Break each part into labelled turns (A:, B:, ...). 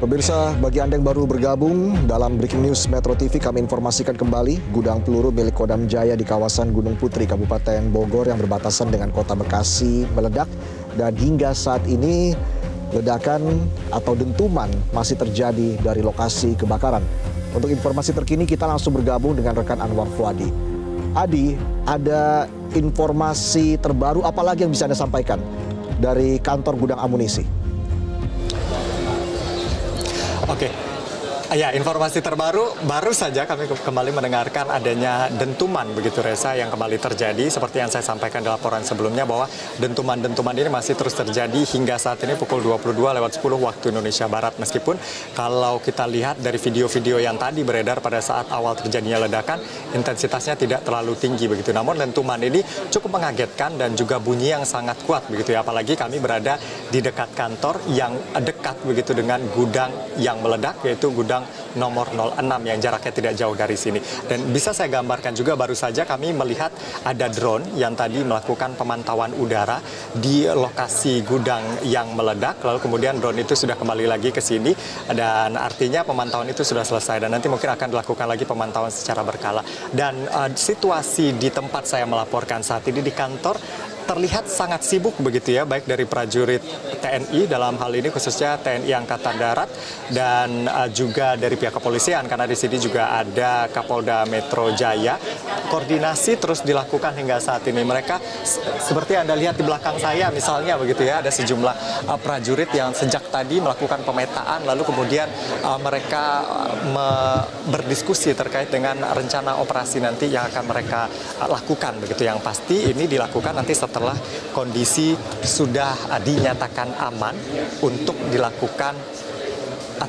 A: Pemirsa, bagi Anda yang baru bergabung dalam Breaking News Metro TV, kami informasikan kembali gudang peluru milik Kodam Jaya di kawasan Gunung Putri, Kabupaten Bogor yang berbatasan dengan Kota Bekasi meledak. Dan hingga saat ini ledakan atau dentuman masih terjadi dari lokasi kebakaran. Untuk informasi terkini kita langsung bergabung dengan rekan Anwar Fuadi. Adi, ada informasi terbaru apa lagi yang bisa Anda sampaikan dari kantor gudang amunisi?
B: Oke, ya informasi terbaru, baru saja kami kembali mendengarkan adanya dentuman begitu Reza yang kembali terjadi. Seperti yang saya sampaikan di laporan sebelumnya bahwa dentuman-dentuman ini masih terus terjadi hingga saat ini pukul 22:10 waktu Indonesia Barat. Meskipun kalau kita lihat dari video-video yang tadi beredar pada saat awal terjadinya ledakan, intensitasnya tidak terlalu tinggi begitu. Namun dentuman ini cukup mengagetkan dan juga bunyi yang sangat kuat begitu ya. Apalagi kami berada di dekat kantor yang dekat begitu dengan gudang yang meledak, yaitu gudang nomor 06 yang jaraknya tidak jauh dari sini. Dan bisa saya gambarkan juga baru saja kami melihat ada drone yang tadi melakukan pemantauan udara di lokasi gudang yang meledak. Lalu kemudian drone itu sudah kembali lagi ke sini dan artinya pemantauan itu sudah selesai dan nanti mungkin akan dilakukan lagi pemantauan secara berkala. Dan situasi di tempat saya melaporkan saat ini di kantor terlihat sangat sibuk begitu ya, baik dari prajurit TNI dalam hal ini khususnya TNI Angkatan Darat dan juga dari pihak kepolisian karena di sini juga ada Kapolda Metro Jaya. Koordinasi terus dilakukan hingga saat ini. Mereka seperti Anda lihat di belakang saya misalnya begitu ya, ada sejumlah prajurit yang sejak tadi melakukan pemetaan lalu kemudian mereka berdiskusi terkait dengan rencana operasi nanti yang akan mereka lakukan begitu. Yang pasti ini dilakukan nanti setelah kondisi sudah dinyatakan aman untuk dilakukan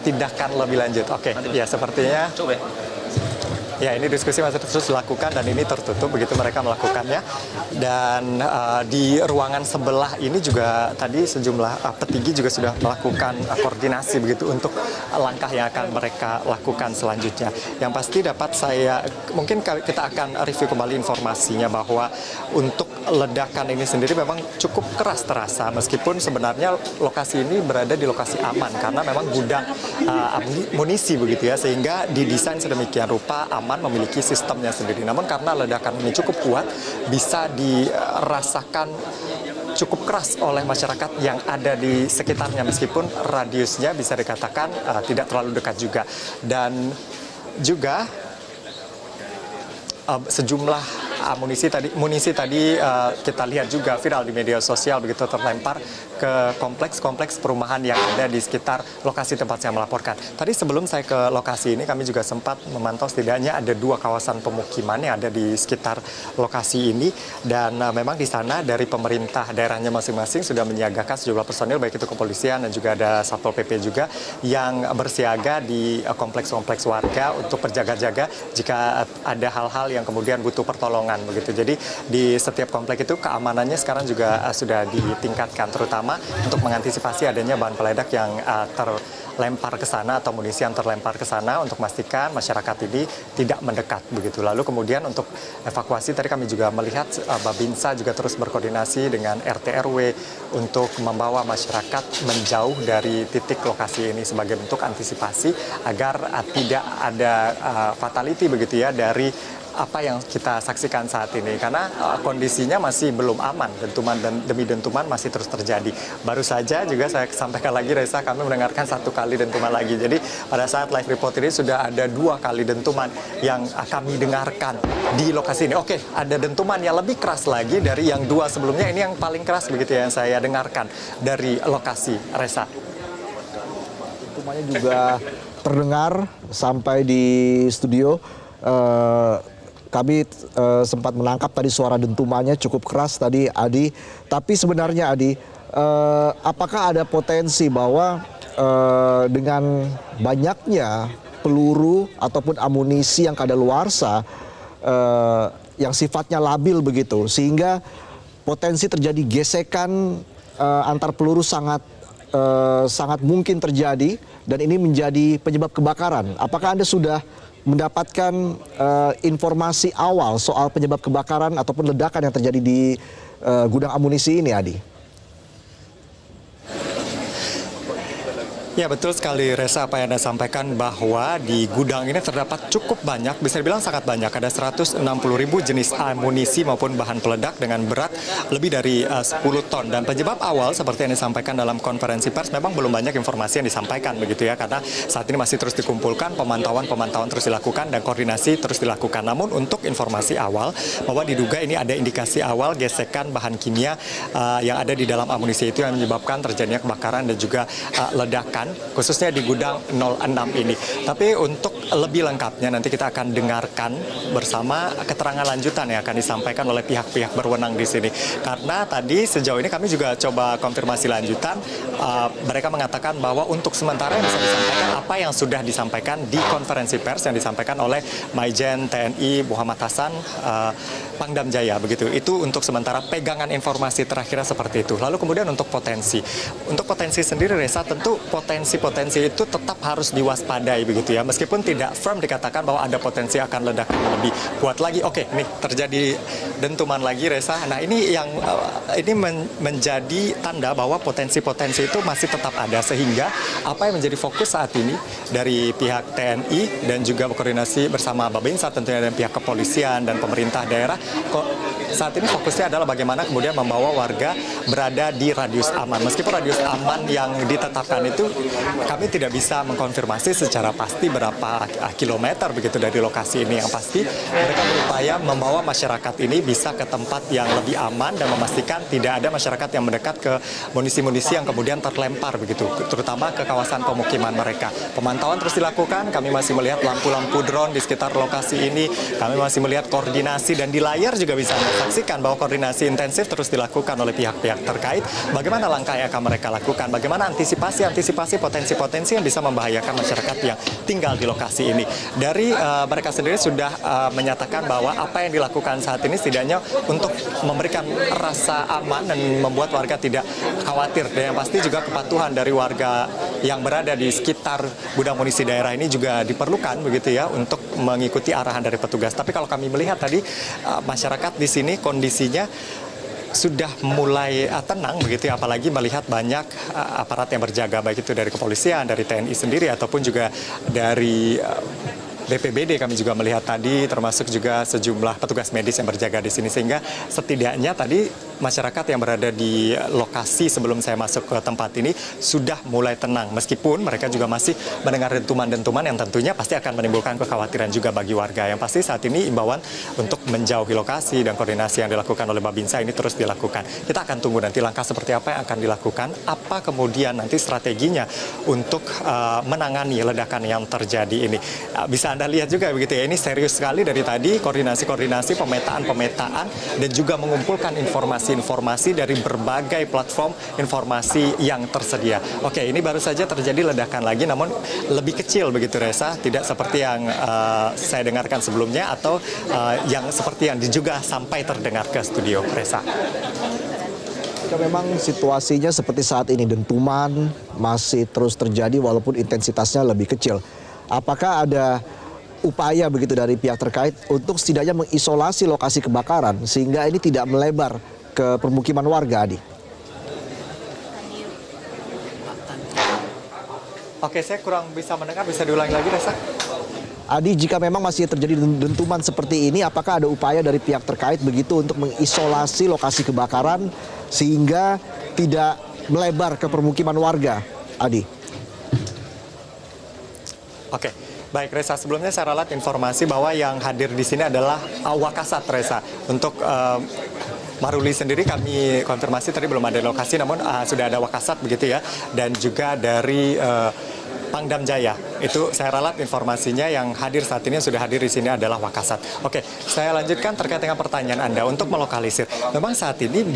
B: tindakan lebih lanjut. Oke, ya sepertinya. Ya, ini diskusi masih terus dilakukan dan ini tertutup begitu mereka melakukannya. Dan di ruangan sebelah ini juga tadi sejumlah petinggi juga sudah melakukan koordinasi begitu untuk langkah yang akan mereka lakukan selanjutnya. Yang pasti dapat saya, mungkin kita akan review kembali informasinya bahwa untuk ledakan ini sendiri memang cukup keras terasa meskipun sebenarnya lokasi ini berada di lokasi aman karena memang gudang amunisi begitu ya, sehingga didesain sedemikian rupa aman, memiliki sistemnya sendiri. Namun karena ledakan ini cukup kuat, bisa dirasakan cukup keras oleh masyarakat yang ada di sekitarnya meskipun radiusnya bisa dikatakan tidak terlalu dekat juga. Dan juga sejumlah munisi tadi kita lihat juga viral di media sosial begitu terlempar ke kompleks perumahan yang ada di sekitar lokasi tempat saya melaporkan. Tadi sebelum saya ke lokasi ini kami juga sempat memantau setidaknya ada 2 kawasan pemukiman yang ada di sekitar lokasi ini dan memang di sana dari pemerintah daerahnya masing-masing sudah menyiagakan sejumlah personil baik itu kepolisian dan juga ada Satpol PP juga yang bersiaga di kompleks warga untuk berjaga-jaga jika ada hal-hal yang kemudian butuh pertolongan begitu. Jadi di setiap komplek itu keamanannya sekarang juga sudah ditingkatkan terutama untuk mengantisipasi adanya bahan peledak yang terlempar ke sana atau amunisi yang terlempar ke sana untuk memastikan masyarakat ini tidak mendekat begitu. Lalu kemudian untuk evakuasi tadi kami juga melihat Babinsa juga terus berkoordinasi dengan RT RW untuk membawa masyarakat menjauh dari titik lokasi ini sebagai bentuk antisipasi agar tidak ada fatality begitu ya dari apa yang kita saksikan saat ini karena kondisinya masih belum aman, dentuman dan demi dentuman masih terus terjadi. Baru saja juga saya sampaikan lagi Reza, kami mendengarkan 1 kali dentuman lagi. Jadi pada saat live report ini sudah ada 2 kali dentuman yang kami dengarkan di lokasi ini. Oke, ada dentuman yang lebih keras lagi dari yang 2 sebelumnya. Ini yang paling keras begitu ya yang saya dengarkan dari lokasi Reza.
A: Dentumannya juga terdengar sampai di studio. Kami sempat menangkap tadi suara dentumannya cukup keras tadi Adi. Tapi sebenarnya Adi, apakah ada potensi bahwa dengan banyaknya peluru ataupun amunisi yang kadaluarsa yang sifatnya labil begitu, sehingga potensi terjadi gesekan antar peluru sangat mungkin terjadi dan ini menjadi penyebab kebakaran. Apakah Anda sudah mendapatkan informasi awal soal penyebab kebakaran ataupun ledakan yang terjadi di gudang amunisi ini, Adi?
B: Ya betul sekali Reza, apa yang Anda sampaikan bahwa di gudang ini terdapat cukup banyak, bisa dibilang sangat banyak. Ada 160.000 jenis amunisi maupun bahan peledak dengan berat lebih dari 10 ton. Dan penyebab awal seperti yang disampaikan dalam konferensi pers memang belum banyak informasi yang disampaikan begitu ya. Karena saat ini masih terus dikumpulkan, pemantauan terus dilakukan dan koordinasi terus dilakukan. Namun untuk informasi awal bahwa diduga ini ada indikasi awal gesekan bahan kimia yang ada di dalam amunisi itu yang menyebabkan terjadinya kebakaran dan juga ledakan, khususnya di gudang 06 ini. Tapi untuk lebih lengkapnya nanti kita akan dengarkan bersama keterangan lanjutan yang akan disampaikan oleh pihak-pihak berwenang di sini. Karena tadi sejauh ini kami juga coba konfirmasi lanjutan, mereka mengatakan bahwa untuk sementara yang bisa disampaikan apa yang sudah disampaikan di konferensi pers yang disampaikan oleh Maijen TNI Muhammad Hasan Pangdam Jaya begitu. Itu untuk sementara pegangan informasi terakhirnya seperti itu. Lalu kemudian untuk potensi sendiri Reza, tentu potensi itu tetap harus diwaspadai begitu ya. Meskipun tidak firm dikatakan bahwa ada potensi akan ledakan yang lebih kuat lagi. Oke, nih terjadi dentuman lagi Reza. Nah, ini yang menjadi tanda bahwa potensi-potensi itu masih tetap ada, sehingga apa yang menjadi fokus saat ini dari pihak TNI dan juga berkoordinasi bersama Babinsa tentunya dan pihak kepolisian dan pemerintah daerah saat ini fokusnya adalah bagaimana kemudian membawa warga berada di radius aman. Meskipun radius aman yang ditetapkan itu kami tidak bisa mengkonfirmasi secara pasti berapa kilometer begitu dari lokasi ini. Yang pasti mereka berupaya membawa masyarakat ini bisa ke tempat yang lebih aman dan memastikan tidak ada masyarakat yang mendekat ke munisi-munisi yang kemudian terlempar begitu, terutama ke kawasan pemukiman mereka. Pemantauan terus dilakukan, kami masih melihat lampu-lampu drone di sekitar lokasi ini, kami masih melihat koordinasi dan di layar juga bisa saksikan bahwa koordinasi intensif terus dilakukan oleh pihak-pihak terkait. Bagaimana langkah yang akan mereka lakukan? Bagaimana antisipasi potensi-potensi yang bisa membahayakan masyarakat yang tinggal di lokasi ini? Dari mereka sendiri sudah menyatakan bahwa apa yang dilakukan saat ini setidaknya untuk memberikan rasa aman dan membuat warga tidak khawatir. Dan yang pasti juga kepatuhan dari warga yang berada di sekitar gudang munisi daerah ini juga diperlukan begitu ya untuk mengikuti arahan dari petugas. Tapi kalau kami melihat tadi masyarakat di sini kondisinya sudah mulai tenang begitu ya, apalagi melihat banyak aparat yang berjaga, baik itu dari kepolisian, dari TNI sendiri ataupun juga dari BPBD. Kami juga melihat tadi termasuk juga sejumlah petugas medis yang berjaga di sini, sehingga setidaknya tadi masyarakat yang berada di lokasi sebelum saya masuk ke tempat ini sudah mulai tenang, meskipun mereka juga masih mendengar dentuman-dentuman yang tentunya pasti akan menimbulkan kekhawatiran juga bagi warga. Yang pasti saat ini imbauan untuk menjauhi lokasi dan koordinasi yang dilakukan oleh Babinsa ini terus dilakukan. Kita akan tunggu nanti langkah seperti apa yang akan dilakukan, apa kemudian nanti strateginya untuk menangani ledakan yang terjadi ini. Bisa Anda lihat juga begitu ya, ini serius sekali dari tadi, koordinasi, pemetaan dan juga mengumpulkan informasi dari berbagai platform informasi yang tersedia. Oke, ini baru saja terjadi ledakan lagi, namun lebih kecil begitu Reza, tidak seperti yang saya dengarkan sebelumnya atau yang seperti yang juga sampai terdengar ke studio Reza.
A: Ya, memang situasinya seperti saat ini, dentuman masih terus terjadi walaupun intensitasnya lebih kecil. Apakah ada upaya begitu dari pihak terkait untuk setidaknya mengisolasi lokasi kebakaran sehingga ini tidak melebar ke permukiman warga, Adi?
B: Oke, saya kurang bisa mendengar, bisa diulangi lagi Reza?
A: Adi, jika memang masih terjadi dentuman seperti ini, apakah ada upaya dari pihak terkait begitu untuk mengisolasi lokasi kebakaran sehingga tidak melebar ke permukiman warga, Adi?
B: Oke. Baik Reza, sebelumnya saya ralat informasi bahwa yang hadir di sini adalah Wakasat Reza. Untuk Maruli sendiri kami konfirmasi tadi belum ada lokasi, namun sudah ada Wakasat begitu ya, dan juga dari Pangdam Jaya. Itu saya ralat informasinya, yang hadir saat ini, yang sudah hadir di sini adalah Wakasat. Oke, saya lanjutkan terkait dengan pertanyaan Anda untuk melokalisir. Memang saat ini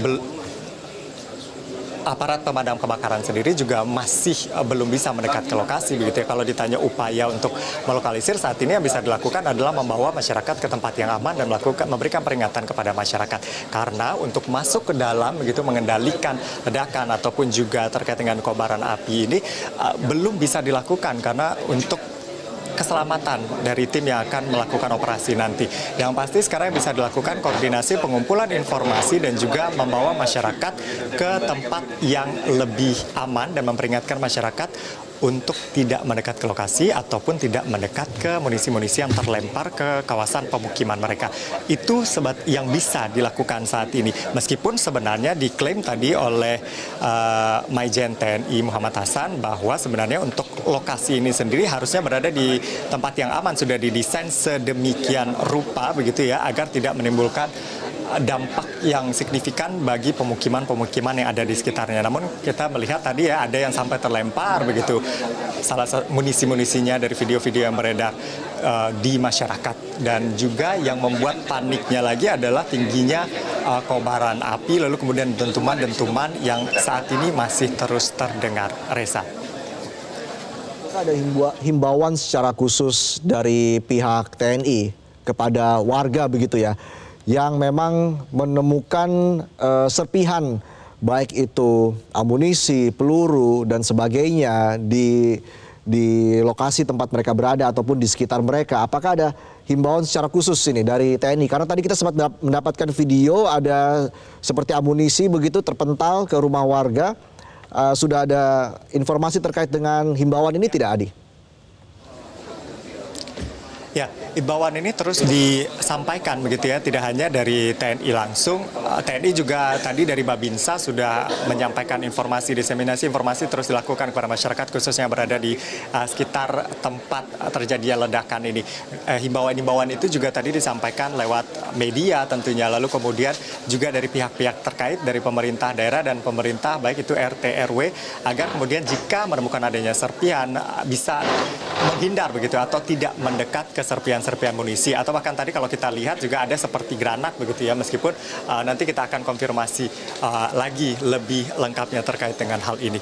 B: aparat pemadam kebakaran sendiri juga masih belum bisa mendekat ke lokasi begitu ya. Kalau ditanya upaya untuk melokalisir, saat ini yang bisa dilakukan adalah membawa masyarakat ke tempat yang aman dan memberikan peringatan kepada masyarakat. Karena untuk masuk ke dalam begitu mengendalikan ledakan ataupun juga terkait dengan kobaran api ini belum bisa dilakukan karena untuk keselamatan dari tim yang akan melakukan operasi nanti. Yang pasti sekarang bisa dilakukan koordinasi pengumpulan informasi dan juga membawa masyarakat ke tempat yang lebih aman dan memperingatkan masyarakat untuk tidak mendekat ke lokasi ataupun tidak mendekat ke munisi-munisi yang terlempar ke kawasan pemukiman mereka. Itu yang bisa dilakukan saat ini. Meskipun sebenarnya diklaim tadi oleh Maijen TNI Muhammad Hasan bahwa sebenarnya untuk lokasi ini sendiri harusnya berada di tempat yang aman, sudah didesain sedemikian rupa begitu ya, agar tidak menimbulkan dampak yang signifikan bagi pemukiman-pemukiman yang ada di sekitarnya. Namun kita melihat tadi ya ada yang sampai terlempar begitu salah satu munisi-munisinya dari video-video yang beredar di masyarakat. Dan juga yang membuat paniknya lagi adalah tingginya kobaran api, lalu kemudian dentuman-dentuman yang saat ini masih terus terdengar. Reza.
A: Apakah ada himbauan secara khusus dari pihak TNI kepada warga begitu ya, yang memang menemukan serpihan baik itu amunisi, peluru dan sebagainya di lokasi tempat mereka berada ataupun di sekitar mereka? Apakah ada himbauan secara khusus ini dari TNI? Karena tadi kita sempat mendapatkan video ada seperti amunisi begitu terpental ke rumah warga. Sudah ada informasi terkait dengan himbauan ini tidak, Adi?
B: Ya, imbauan ini terus disampaikan begitu ya, tidak hanya dari TNI langsung, TNI juga tadi dari Babinsa sudah menyampaikan informasi, diseminasi informasi terus dilakukan kepada masyarakat khususnya berada di sekitar tempat terjadinya ledakan ini. Himbauan-himbauan itu juga tadi disampaikan lewat media tentunya, lalu kemudian juga dari pihak-pihak terkait dari pemerintah daerah dan pemerintah baik itu RT RW, agar kemudian jika menemukan adanya serpihan bisa menghindar begitu atau tidak mendekat ke serpihan-serpihan munisi, atau bahkan tadi kalau kita lihat juga ada seperti granat begitu ya, meskipun nanti kita akan konfirmasi lagi lebih lengkapnya terkait dengan hal ini.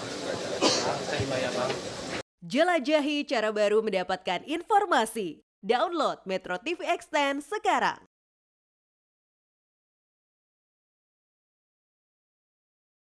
C: Jelajahi cara baru mendapatkan informasi. Download Metro TV Extend sekarang.